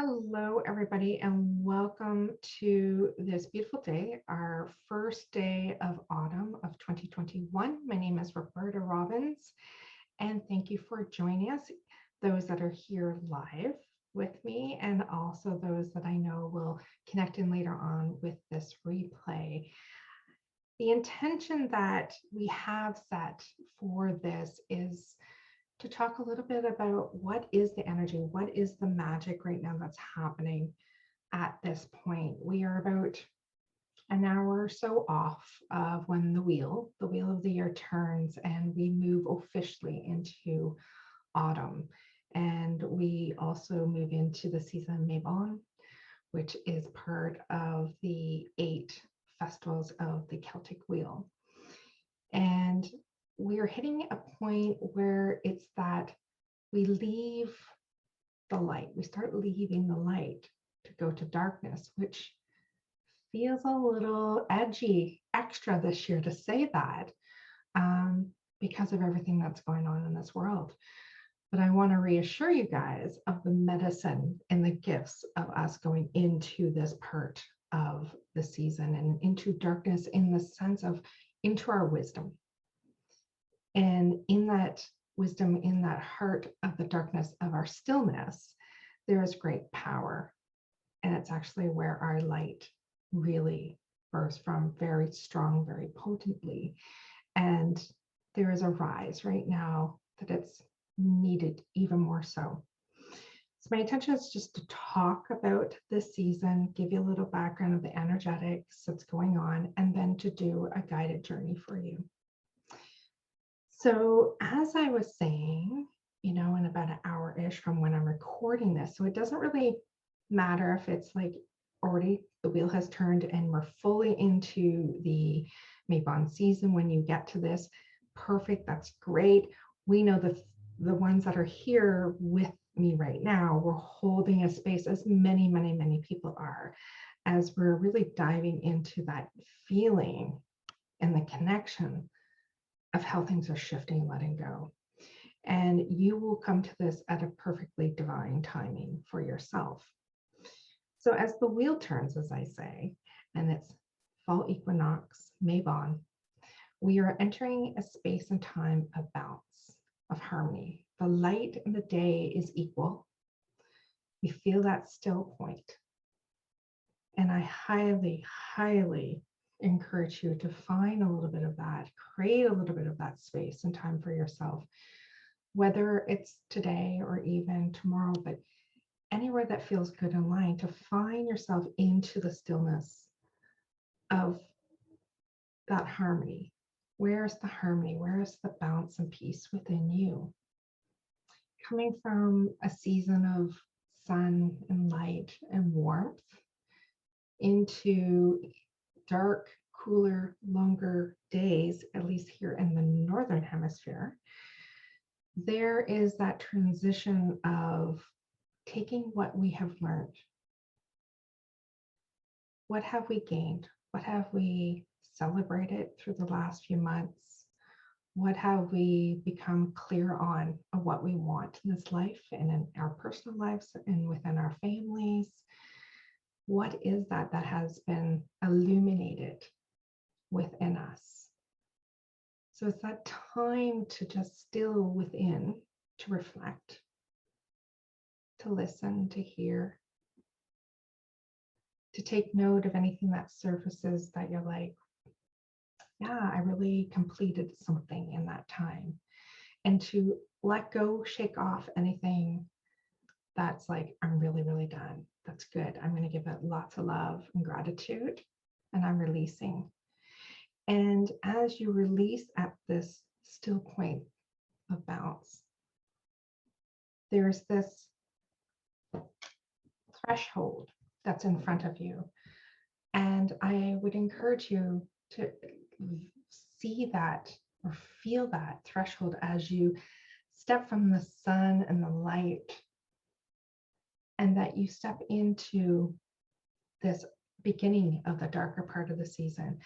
Hello, everybody, and welcome to this beautiful day, our first day of autumn of 2021. My name is Roberta Robbins, and thank you for joining us, those that are here live with me, and also those that I know will connect in later on with this replay. The intention that we have set for this is to talk a little bit about what is the energy, what is the magic right now that's happening at this point. We are about an hour or so off of when the wheel of the year turns, and we move officially into autumn. And we also move into the season Mabon, which is part of the 8 festivals of the Celtic wheel. And we are hitting a point where it's that we leave the light, we start leaving the light to go to darkness, which feels a little edgy, extra this year to say that, because of everything that's going on in this world. But I want to reassure you guys of the medicine and the gifts of us going into this part of the season and into darkness, in the sense of into our wisdom. And in that wisdom, in that heart of the darkness of our stillness, there is great power. And it's actually where our light really bursts from very strong, very potently. And there is a rise right now that it's needed even more so. So my intention is just to talk about this season, give you a little background of the energetics that's going on, and then to do a guided journey for you. So as I was saying, in about an hour-ish from when I'm recording this, so it doesn't really matter if it's like already the wheel has turned and we're fully into the Mabon season when you get to this. Perfect, that's great. We know the ones that are here with me right now, we're holding a space, as many people are, as we're really diving into that feeling and the connection of how things are shifting, letting go. And you will come to this at a perfectly divine timing for yourself. So as the wheel turns, as I say, and it's fall equinox, Mabon, we are entering a space and time of balance, of harmony. The light in the day is equal. We feel that still point. And I highly encourage you to find a little bit of that, create a little bit of that space and time for yourself, whether it's today or even tomorrow, but anywhere that feels good in line, to find yourself into the stillness of that harmony. Where's the harmony? Where is the balance and peace within you? Coming from a season of sun and light and warmth into dark, cooler, longer days, at least here in the Northern Hemisphere, there is that transition of taking what we have learned. What have we gained? What have we celebrated through the last few months? What have we become clear on of what we want in this life and in our personal lives and within our families? What is that has been illuminated within us? So it's that time to just still within, to reflect, to listen, to hear, to take note of anything that surfaces that you're like, yeah, I really completed something in that time. And to let go, shake off anything that's like, I'm really done. That's good. I'm going to give it lots of love and gratitude, and I'm releasing. And as you release at this still point of balance, there's this threshold that's in front of you. And I would encourage you to see that or feel that threshold as you step from the sun and the light, and that you step into this beginning of the darker part of the season.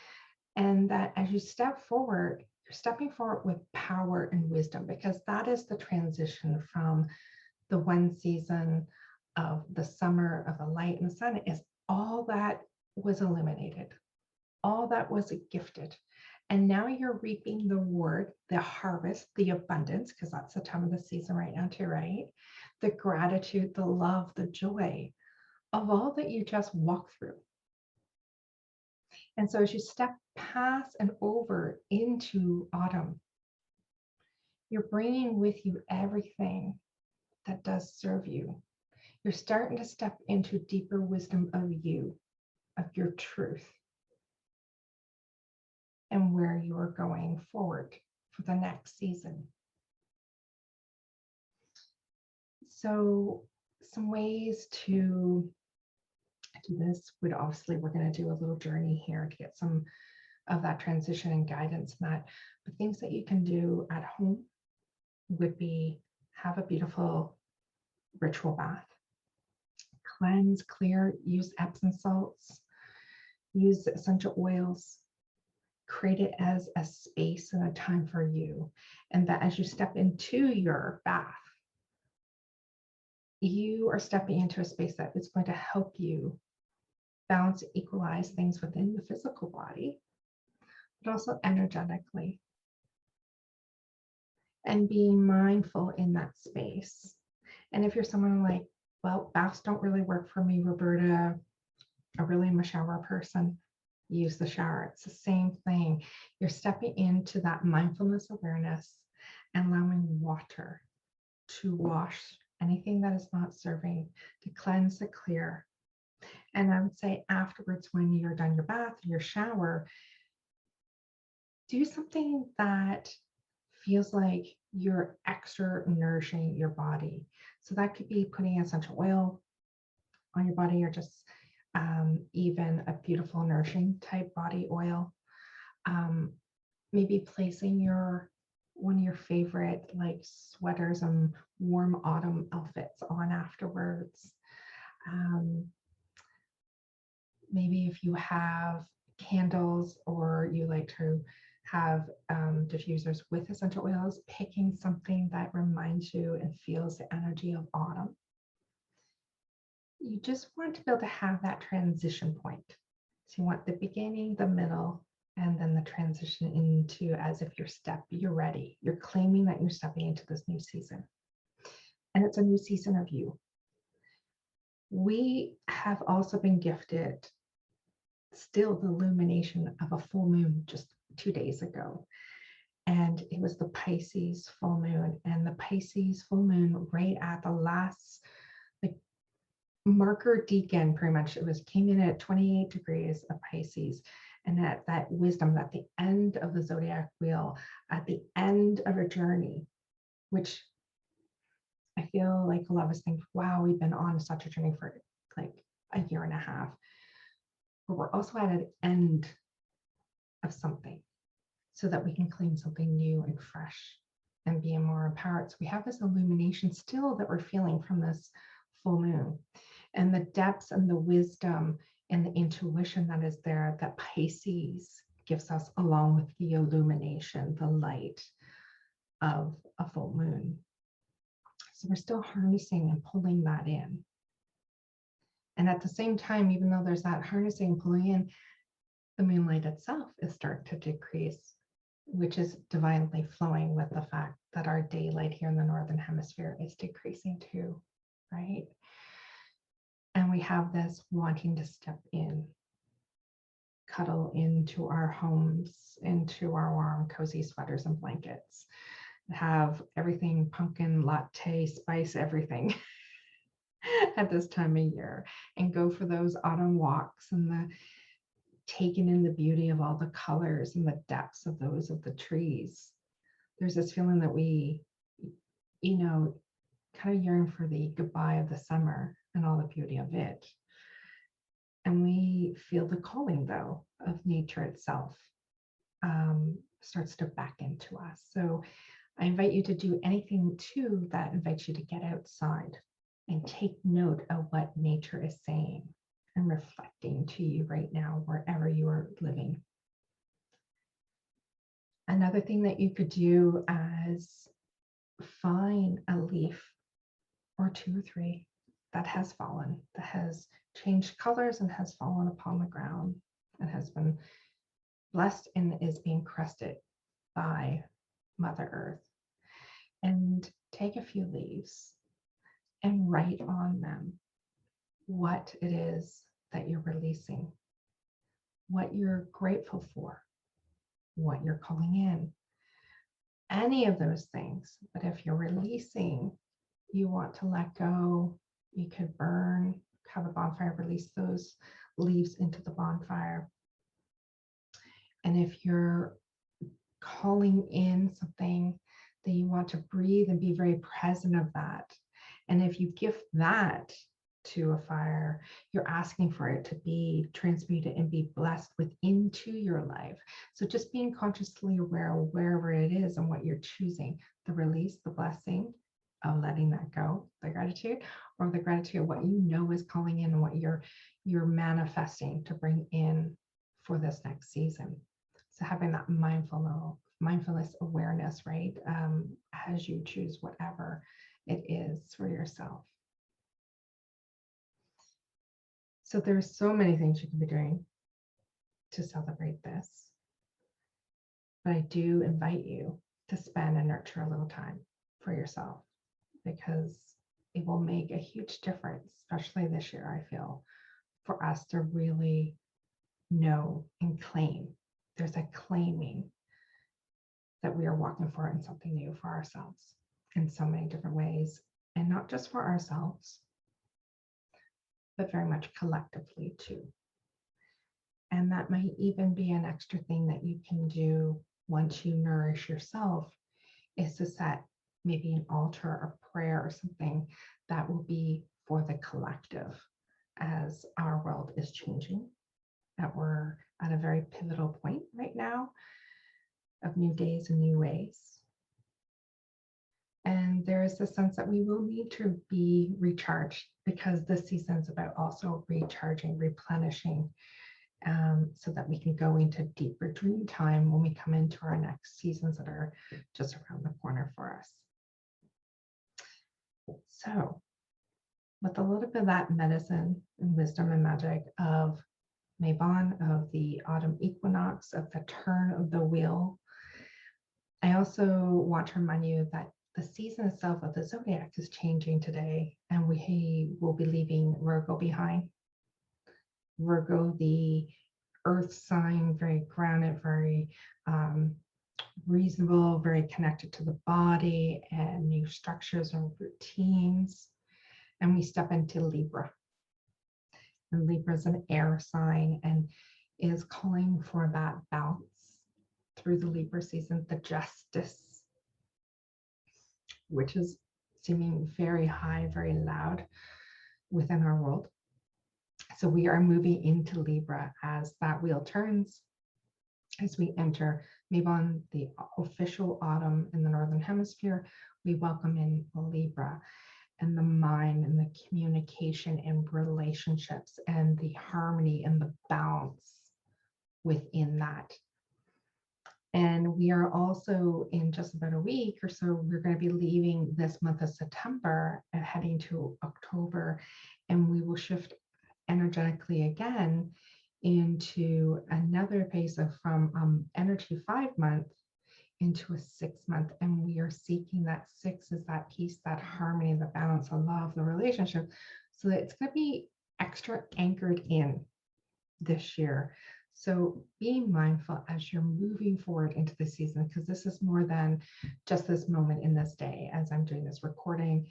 And that as you step forward, you're stepping forward with power and wisdom, because that is the transition from the one season of the summer, of the light and the sun, is all that was illuminated, all that was gifted. And now you're reaping the reward, the harvest, the abundance, because that's the time of the season right now too, right? The gratitude, the love, the joy of all that you just walked through. And so as you step past and over into autumn, you're bringing with you everything that does serve you. You're starting to step into deeper wisdom of you, of your truth, and where you are going forward for the next season. So some ways to do this would obviously, we're going to do a little journey here to get some of that transition and guidance in that. But things that you can do at home would be have a beautiful ritual bath, cleanse, clear, use Epsom salts, use essential oils, create it as a space and a time for you. And that as you step into your bath, you are stepping into a space that is going to help you balance, equalize things within the physical body, but also energetically. And being mindful in that space. And if you're someone like, well, baths don't really work for me, Roberta, I really am a shower person, use the shower. It's the same thing. You're stepping into that mindfulness awareness and allowing water to wash anything that is not serving, to cleanse, to clear. And I would say afterwards, when you're done your bath, your shower, do something that feels like you're extra nourishing your body. So that could be putting essential oil on your body, or just even a beautiful nourishing type body oil. Maybe placing one of your favorite like sweaters and warm autumn outfits on afterwards. Maybe if you have candles or you like to have diffusers with essential oils, picking something that reminds you and feels the energy of autumn. You just want to be able to have that transition point. So you want the beginning, the middle, and then the transition into as if you're ready. You're claiming that you're stepping into this new season. And it's a new season of you. We have also been gifted still the illumination of a full moon just 2 days ago. And it was the Pisces full moon, and the Pisces full moon right at the last like marker decan, pretty much came in at 28 degrees of Pisces. And that wisdom at the end of the zodiac wheel, at the end of a journey, which I feel like a lot of us think, wow, we've been on such a journey for like a year and a half. But we're also at an end of something so that we can claim something new and fresh and be more empowered. So we have this illumination still that we're feeling from this full moon, and the depths and the wisdom and the intuition that is there that Pisces gives us, along with the illumination, the light of a full moon. So we're still harnessing and pulling that in. And at the same time, even though there's that harnessing and pulling in, the moonlight itself is starting to decrease, which is divinely flowing with the fact that our daylight here in the Northern Hemisphere is decreasing too, right? And we have this wanting to step in, cuddle into our homes, into our warm, cozy sweaters and blankets, have everything pumpkin, latte, spice, everything at this time of year, and go for those autumn walks and the taking in the beauty of all the colors and the depths of those of the trees. There's this feeling that we, kind of yearn for the goodbye of the summer and all the beauty of it. And we feel the calling, though, of nature itself starts to back into us. So I invite you to do anything too that invites you to get outside and take note of what nature is saying and reflecting to you right now, wherever you are living. Another thing that you could do is find a leaf or 2 or 3 that has fallen, that has changed colors and has fallen upon the ground and has been blessed and is being crusted by Mother Earth. And take a few leaves and write on them what it is that you're releasing, what you're grateful for, what you're calling in, any of those things. But if you're releasing, you want to let go, you could burn, have a bonfire, release those leaves into the bonfire. And if you're calling in something that you want to breathe and be very present of that, and if you give that to a fire, you're asking for it to be transmuted and be blessed into your life. So just being consciously aware of wherever it is and what you're choosing, the release, the blessing of letting that go, the gratitude, or the gratitude of what you know is calling in and what you're manifesting to bring in for this next season. So having that mindfulness awareness, right? As you choose whatever it is for yourself. So there's so many things you can be doing to celebrate this. But I do invite you to spend and nurture a little time for yourself, because it will make a huge difference, especially this year, I feel, for us to really know and claim. There's a claiming that we are walking for in something new for ourselves in so many different ways, and not just for ourselves, but very much collectively too. And that might even be an extra thing that you can do once you nourish yourself, is to set maybe an altar or prayer or something that will be for the collective, as our world is changing, that we're at a very pivotal point right now of new days and new ways. And there is a sense that we will need to be recharged, because this season is about also recharging, replenishing, so that we can go into deeper dream time when we come into our next seasons that are just around the corner for us. So with a little bit of that medicine and wisdom and magic of Mabon, of the autumn equinox, of the turn of the wheel, I also want to remind you that the season itself of the zodiac is changing today, and we will be leaving Virgo behind. Virgo, the earth sign, very grounded, very reasonable, very connected to the body and new structures and routines. And we step into Libra. And Libra is an air sign and is calling for that balance through the Libra season, the justice, which is seeming very high, very loud within our world. So we are moving into Libra as that wheel turns, as we enter Mabon, the official autumn in the Northern Hemisphere. We welcome in Libra and the mind and the communication and relationships and the harmony and the balance within that. And we are also, in just about a week or so, we're going to be leaving this month of September and heading to October, and we will shift energetically again into another phase of from energy 5 month into a 6 month. And we are seeking that 6 is that peace, that harmony, the balance, the love, the relationship. So that it's going to be extra anchored in this year. So be mindful as you're moving forward into the season, because this is more than just this moment in this day. As I'm doing this recording,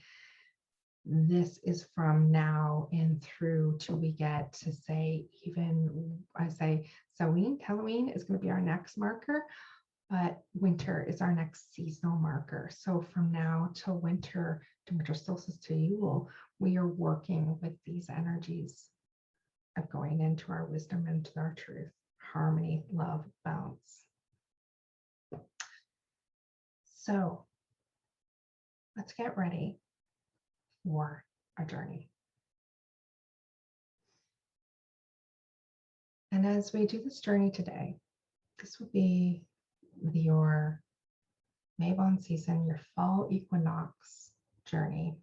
this is from now and through till we get to say, even I say Halloween is going to be our next marker, but winter is our next seasonal marker. So from now till winter, to winter solstice to Yule, we are working with these energies of going into our wisdom, into our truth, harmony, love, balance. So let's get ready for our journey. And as we do this journey today, this will be your Mabon season, your fall equinox journey.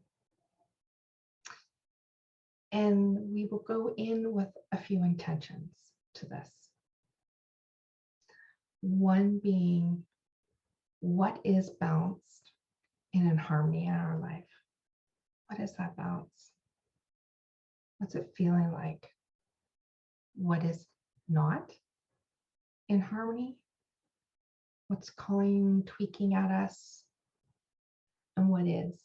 And we will go in with a few intentions to this. One being, what is balanced and in harmony in our life? What is that balance? What's it feeling like? What is not in harmony? What's calling, tweaking at us? And what is?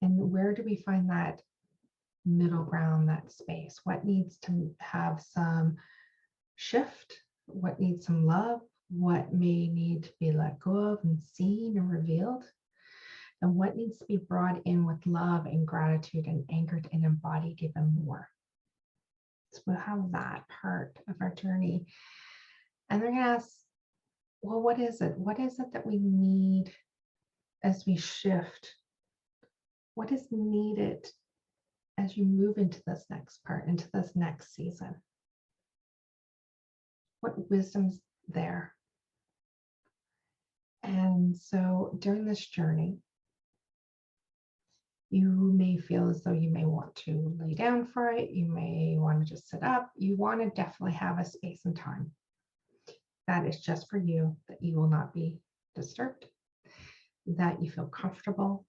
And where do we find that middle ground, that space? What needs to have some shift? What needs some love? What may need to be let go of and seen and revealed? And what needs to be brought in with love and gratitude and anchored and embodied even more? So we'll have that part of our journey. And they're going to ask, well, what is it? What is it that we need as we shift? What is needed as you move into this next part, into this next season? What wisdom's there? And so during this journey, you may feel as though you may want to lay down for it. You may want to just sit up. You want to definitely have a space and time that is just for you, that you will not be disturbed, that you feel comfortable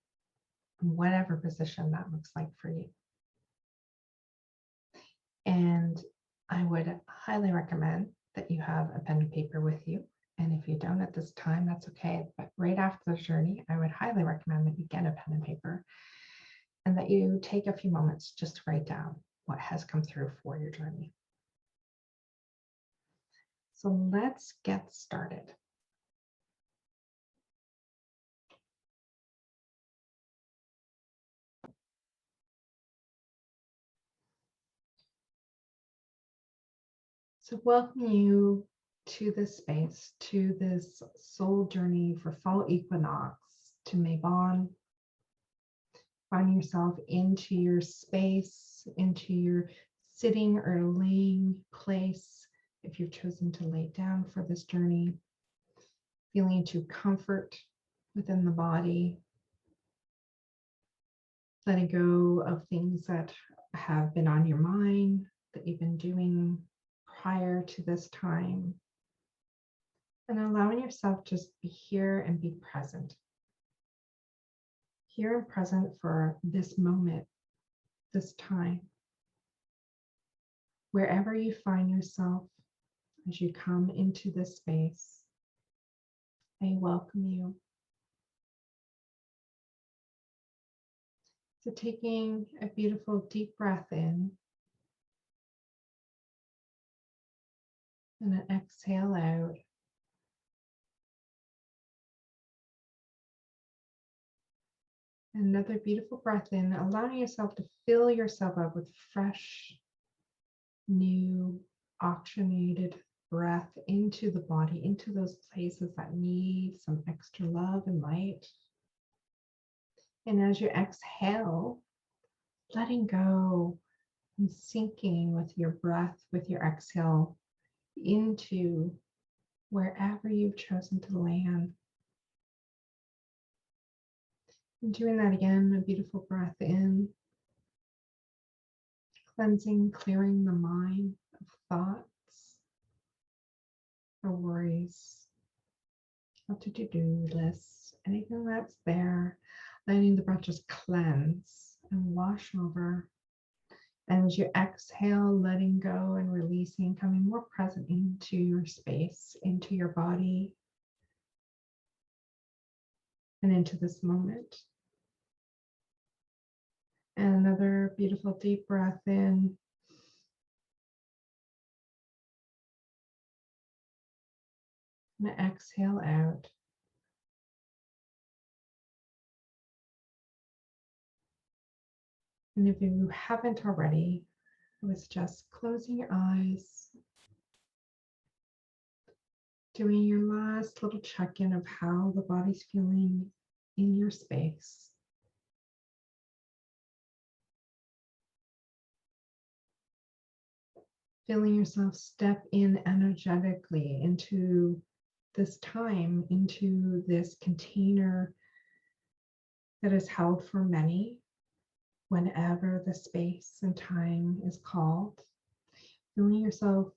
in whatever position that looks like for you. And I would highly recommend that you have a pen and paper with you. And if you don't at this time, that's okay. But right after the journey, I would highly recommend that you get a pen and paper and that you take a few moments just to write down what has come through for your journey. So let's get started. So welcome you to this space, to this soul journey for fall equinox, to Mabon. Find yourself into your space, into your sitting or laying place, if you've chosen to lay down for this journey, feeling into comfort within the body, letting go of things that have been on your mind, that you've been doing prior to this time, and allowing yourself to just be here and be present. Here and present for this moment, this time. Wherever you find yourself as you come into this space, I welcome you. So taking a beautiful deep breath in and an exhale out. Another beautiful breath in, allowing yourself to fill yourself up with fresh, new, oxygenated breath into the body, into those places that need some extra love and light. And as you exhale, letting go and sinking with your breath, with your exhale, into wherever you've chosen to land. And doing that again, a beautiful breath in, cleansing, clearing the mind of thoughts or worries, of to-do lists, anything that's there, letting the breath just cleanse and wash over. And as you exhale, letting go and releasing, coming more present into your space, into your body, and into this moment. And another beautiful deep breath in. And exhale out. And if you haven't already, it was just closing your eyes, doing your last little check-in of how the body's feeling in your space. Feeling yourself step in energetically into this time, into this container that is held for many, whenever the space and time is called, feeling yourself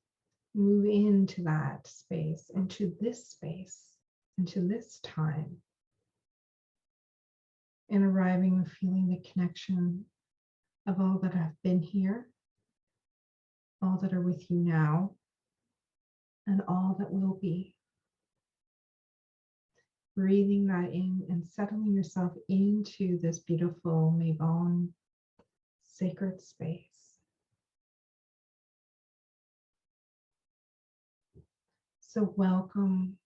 move into that space, into this time, and arriving and feeling the connection of all that have been here, all that are with you now, and all that will be. Breathing that in and settling yourself into this beautiful Mabon sacred space. So welcome,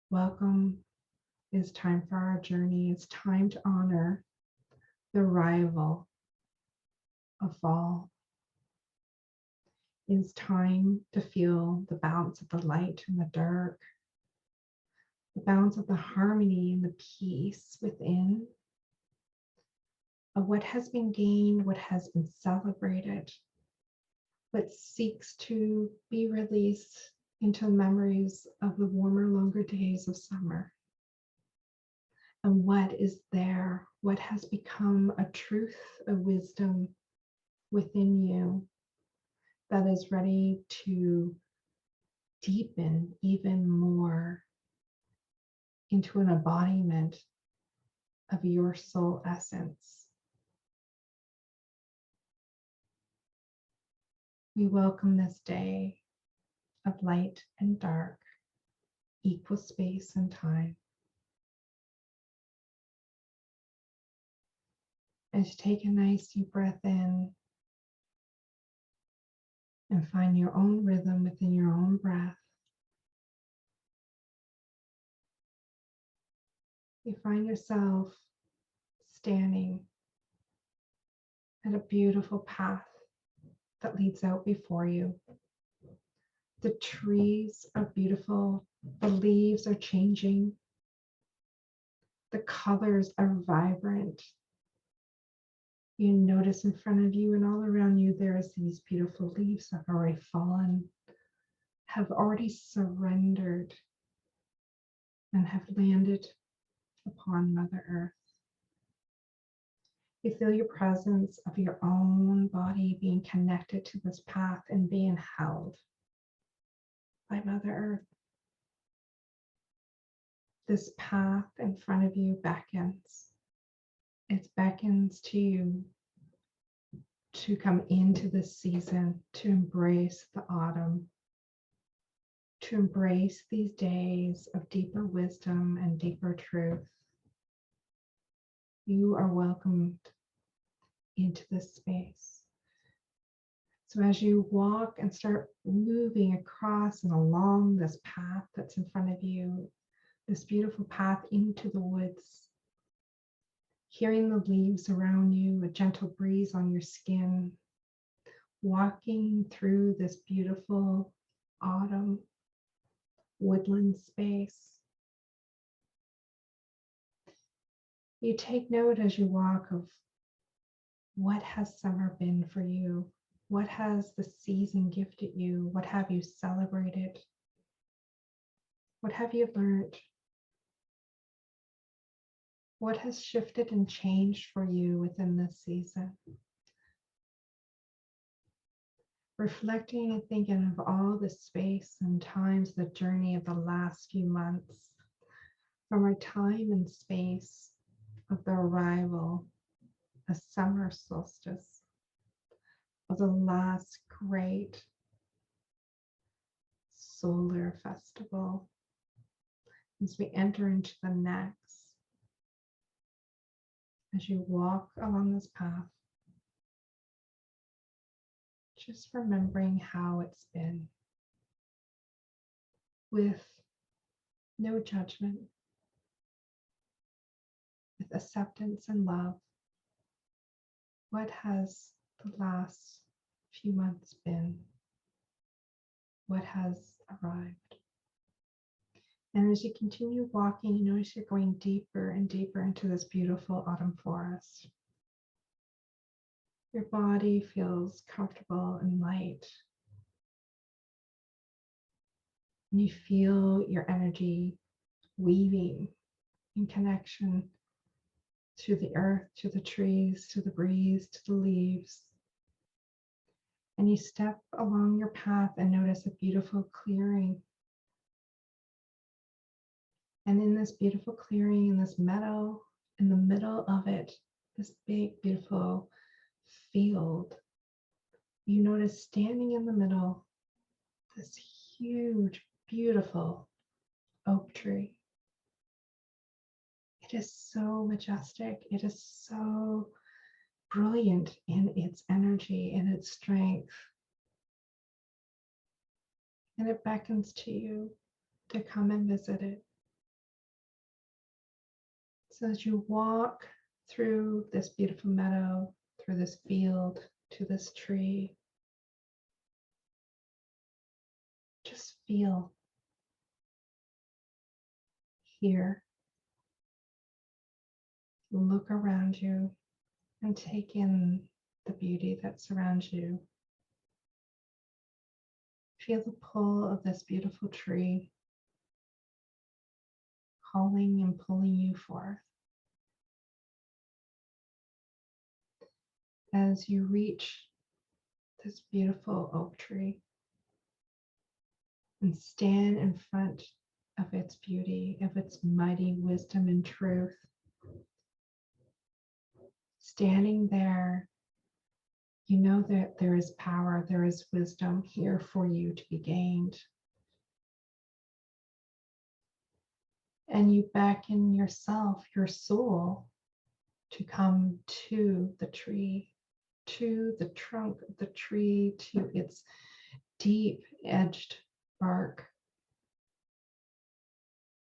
welcome. It's time for our journey. It's time to honor the arrival of fall. It's time to feel the balance of the light and the dark, the balance of the harmony and the peace within, of what has been gained, what has been celebrated, what seeks to be released into memories of the warmer, longer days of summer. And what is there, what has become a truth of wisdom within you that is ready to deepen even more into an embodiment of your soul essence. We welcome this day of light and dark, equal space and time. As you take a nice deep breath in and find your own rhythm within your own breath, you find yourself standing at a beautiful path that leads out before you. The trees are beautiful, the leaves are changing, the colors are vibrant. You notice in front of you and all around you, there's these beautiful leaves that have already fallen, have already surrendered, and have landed upon Mother Earth. You feel your presence of your own body being connected to this path and being held by Mother Earth. This path in front of you beckons. It beckons to you to come into this season, to embrace the autumn, to embrace these days of deeper wisdom and deeper truth. You are welcomed into this space. So as you walk and start moving across and along this path that's in front of you, this beautiful path into the woods, hearing the leaves around you, a gentle breeze on your skin, walking through this beautiful autumn woodland space. You take note as you walk of what has summer been for you? What has the season gifted you? What have you celebrated? What have you learned? What has shifted and changed for you within this season? Reflecting and thinking of all the space and times, the journey of the last few months, from our time and space of the arrival of summer solstice, of the last great solar festival, as we enter into the next. As you walk along this path, just remembering how it's been, with no judgment, with acceptance and love. What has the last few months been? What has arrived? And as you continue walking, you notice you're going deeper and deeper into this beautiful autumn forest. Your body feels comfortable and light. And you feel your energy weaving in connection to the earth, to the trees, to the breeze, to the leaves. And you step along your path and notice a beautiful clearing. And in this beautiful clearing, in this meadow, in the middle of it, this big, beautiful field, you notice standing in the middle, this huge, beautiful oak tree. It is so majestic. It is so brilliant in its energy and its strength. And it beckons to you to come and visit it. So as you walk through this beautiful meadow, through this field, to this tree, just feel, hear, look around you, and take in the beauty that surrounds you. Feel the pull of this beautiful tree calling and pulling you forth. As you reach this beautiful oak tree and stand in front of its beauty, of its mighty wisdom and truth, standing there, you know that there is power, there is wisdom here for you to be gained. And you beckon yourself, your soul, to come to the tree, to the trunk of the tree, to its deep edged bark.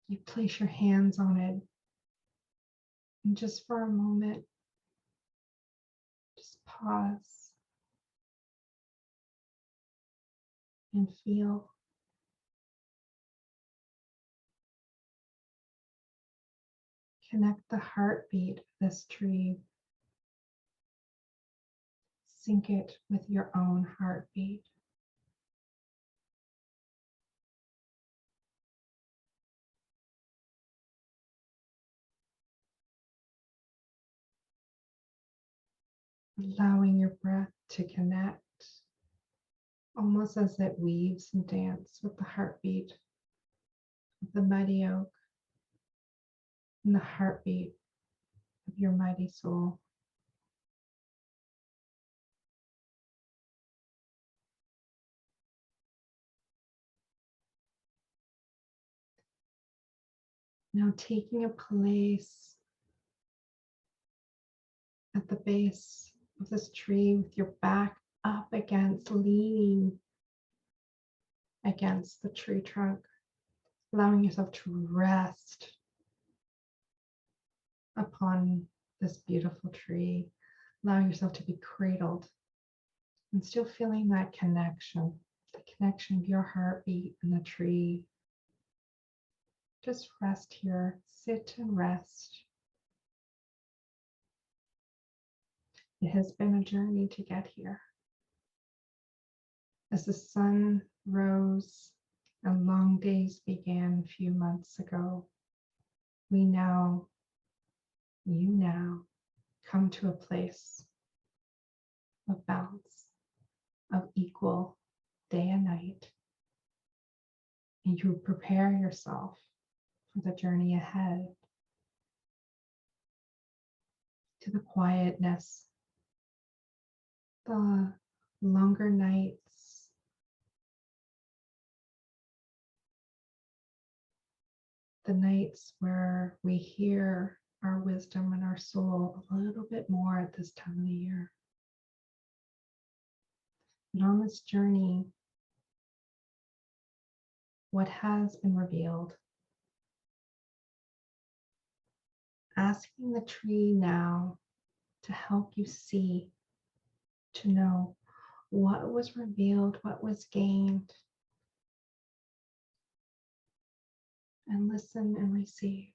You place your hands on it, and just for a moment, just pause and feel. Connect the heartbeat of this tree. Sync it with your own heartbeat. Allowing your breath to connect, almost as it weaves and dances with the heartbeat of the mighty oak and the heartbeat of your mighty soul. Now taking a place at the base of this tree with your back up against, leaning against the tree trunk, allowing yourself to rest upon this beautiful tree, allowing yourself to be cradled and still feeling that connection, the connection of your heartbeat and the tree. Just rest here, sit and rest. It has been a journey to get here. As the sun rose and long days began a few months ago, you now come to a place of balance, of equal day and night. And you prepare yourself for the journey ahead, to the quietness, the longer nights, the nights where we hear our wisdom and our soul a little bit more at this time of the year. And on this journey, what has been revealed, asking the tree now to help you see, to know what was revealed, what was gained, and listen and receive.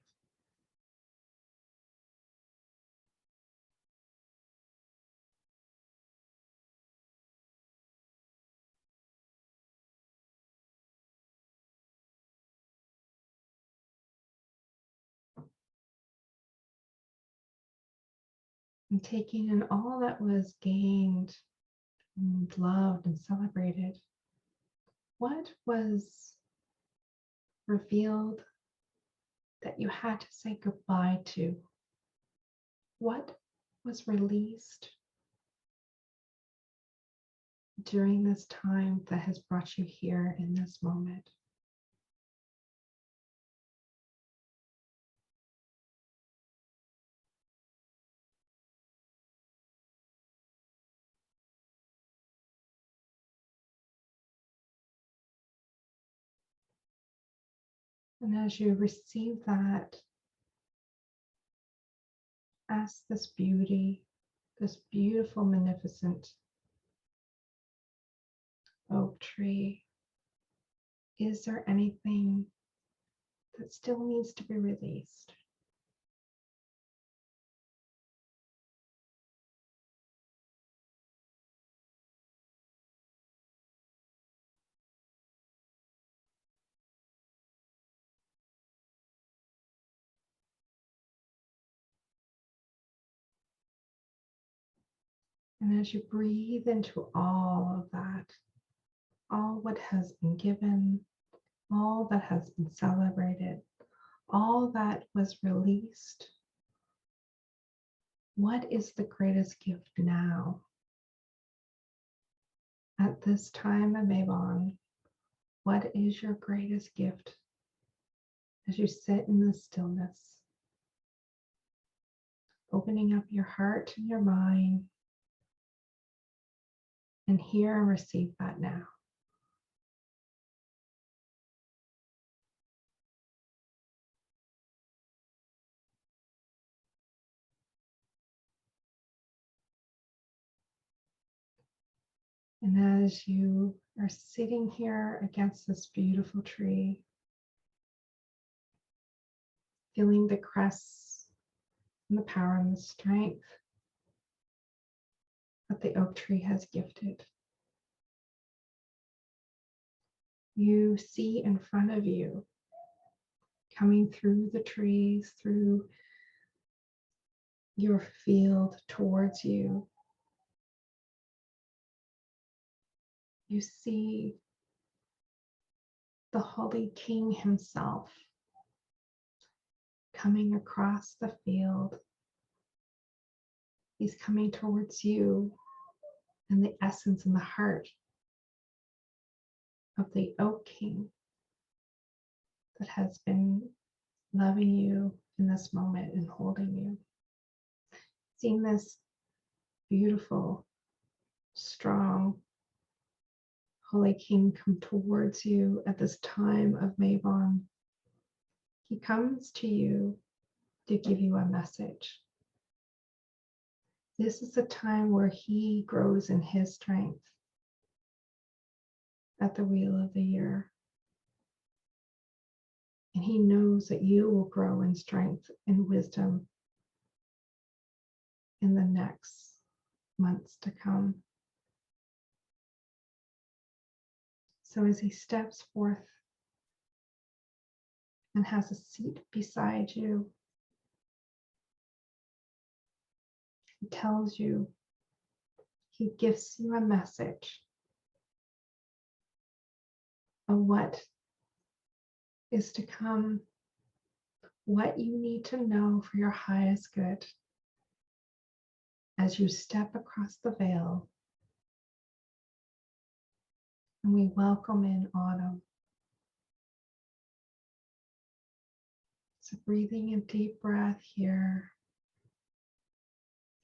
and taking in all that was gained and loved and celebrated. What was revealed that you had to say goodbye to? What was released during this time that has brought you here in this moment? And as you receive that, ask this beauty, this beautiful, magnificent oak tree, is there anything that still needs to be released? And as you breathe into all of that, all what has been given, all that has been celebrated, all that was released, what is the greatest gift now? At this time of Mabon, what is your greatest gift as you sit in the stillness, opening up your heart and your mind, and hear and receive that now? And as you are sitting here against this beautiful tree, feeling the crest and the power and the strength that the oak tree has gifted, you see in front of you, coming through the trees, through your field towards you, you see the Holy King himself coming across the field. He's coming towards you, and the essence and the heart of the Oak King that has been loving you in this moment and holding you. Seeing this beautiful, strong, Holy King come towards you at this time of Mabon. He comes to you to give you a message. This is the time where he grows in his strength at the wheel of the year. And he knows that you will grow in strength and wisdom in the next months to come. So as he steps forth and has a seat beside you, he tells you, he gives you a message of what is to come, what you need to know for your highest good as you step across the veil. And we welcome in autumn. So breathing a deep breath here,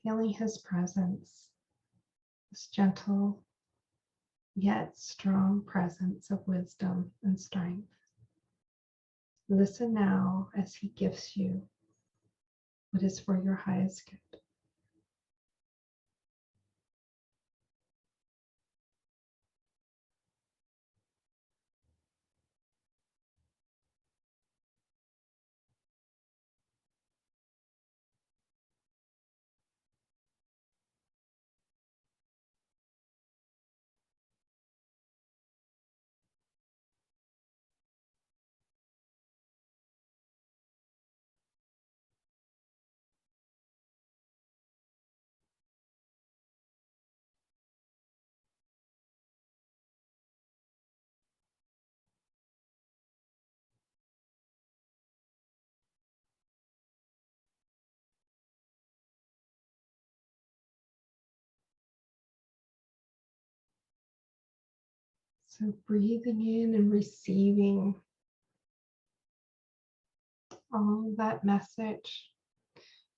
feeling his presence, this gentle yet strong presence of wisdom and strength. Listen now as he gives you what is for your highest good. So breathing in and receiving all that message,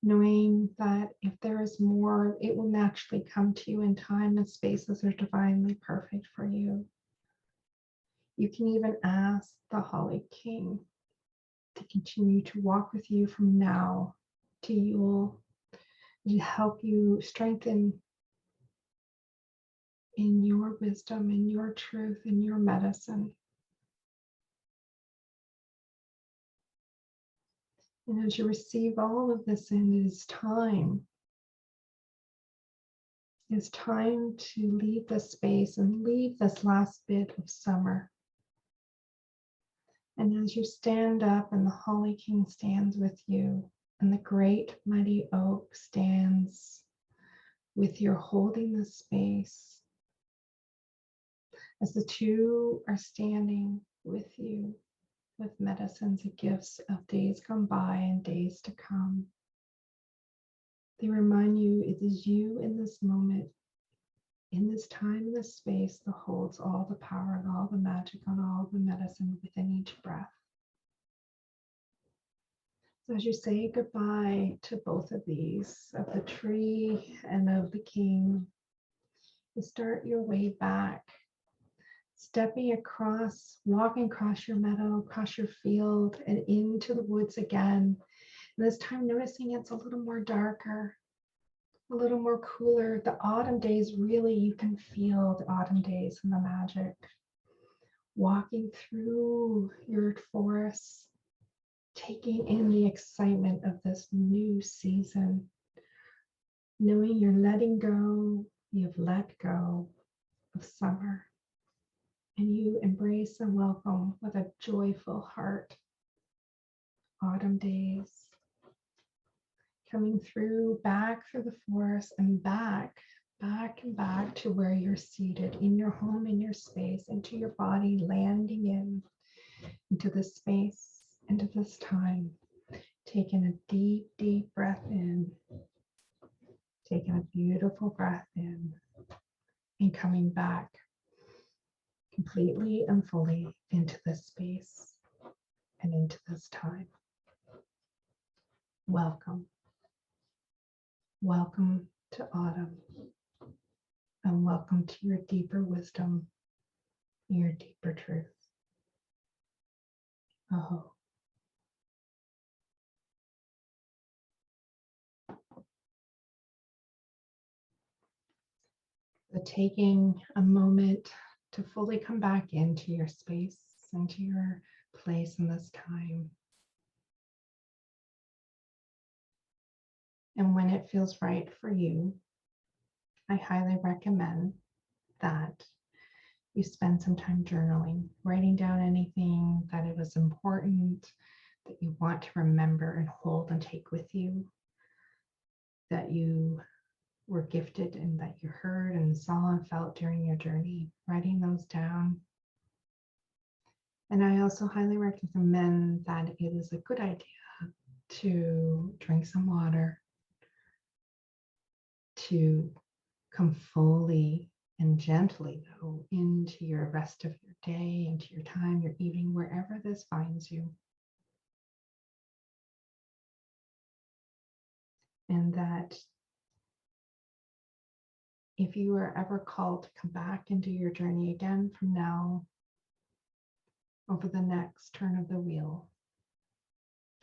knowing that if there is more, it will naturally come to you in time and spaces are divinely perfect for you. You can even ask the Holly King to continue to walk with you from now to Yule, to help you strengthen in your wisdom, in your truth, in your medicine. And as you receive all of this in, it is time. It's time to leave this space and leave this last bit of summer. And as you stand up and the Holly King stands with you, and the great mighty oak stands with you, holding the space, as the two are standing with you with medicines and gifts of days gone by and days to come, they remind you it is you in this moment, in this time, in this space, that holds all the power and all the magic and all the medicine within each breath. So as you say goodbye to both of these, of the tree and of the king, you start your way back, stepping across, walking across your meadow, across your field, and into the woods again. And this time noticing it's a little more darker, a little more cooler. The autumn days, really, you can feel the autumn days and the magic. Walking through your forests, taking in the excitement of this new season, knowing you're letting go, you've let go of summer, and you embrace and welcome with a joyful heart autumn days, coming through, back through the forest and back and back to where you're seated in your home, in your space, into your body, landing into this space, into this time, taking a deep, deep breath in, taking a beautiful breath in, and coming back completely and fully into this space and into this time. Welcome. Welcome to autumn, and welcome to your deeper wisdom, your deeper truth. Oh. So taking a moment to fully come back into your space, into your place in this time. And when it feels right for you, I highly recommend that you spend some time journaling, writing down anything that it was important, that you want to remember and hold and take with you, that you were gifted and that you heard and saw and felt during your journey, writing those down. And I also highly recommend that it is a good idea to drink some water, to come fully and gently though into your rest of your day, into your time, your evening, wherever this finds you. And that if you are ever called to come back and do your journey again from now over the next turn of the wheel,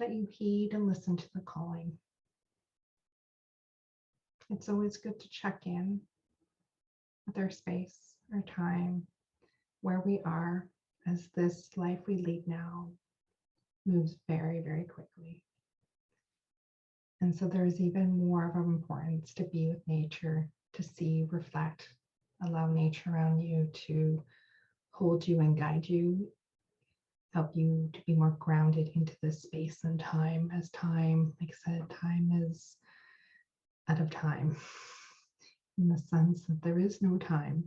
that you heed and listen to the calling. It's always good to check in with our space, our time, where we are, as this life we lead now moves very, very quickly. And so there's even more of an importance to be with nature, to see, reflect, allow nature around you to hold you and guide you, help you to be more grounded into this space and time, as time, like I said, time is out of time, in the sense that there is no time.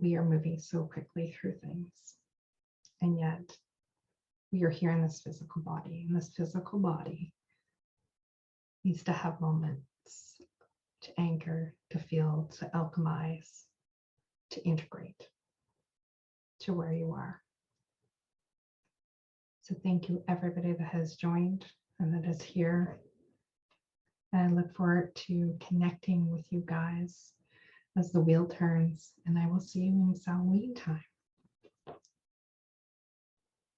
We are moving so quickly through things, and yet we are here in this physical body, and this physical body needs to have moments to anchor, to feel, to alchemize, to integrate to where you are. So thank you, everybody that has joined and that is here. And I look forward to connecting with you guys as the wheel turns, and I will see you in Samhain time.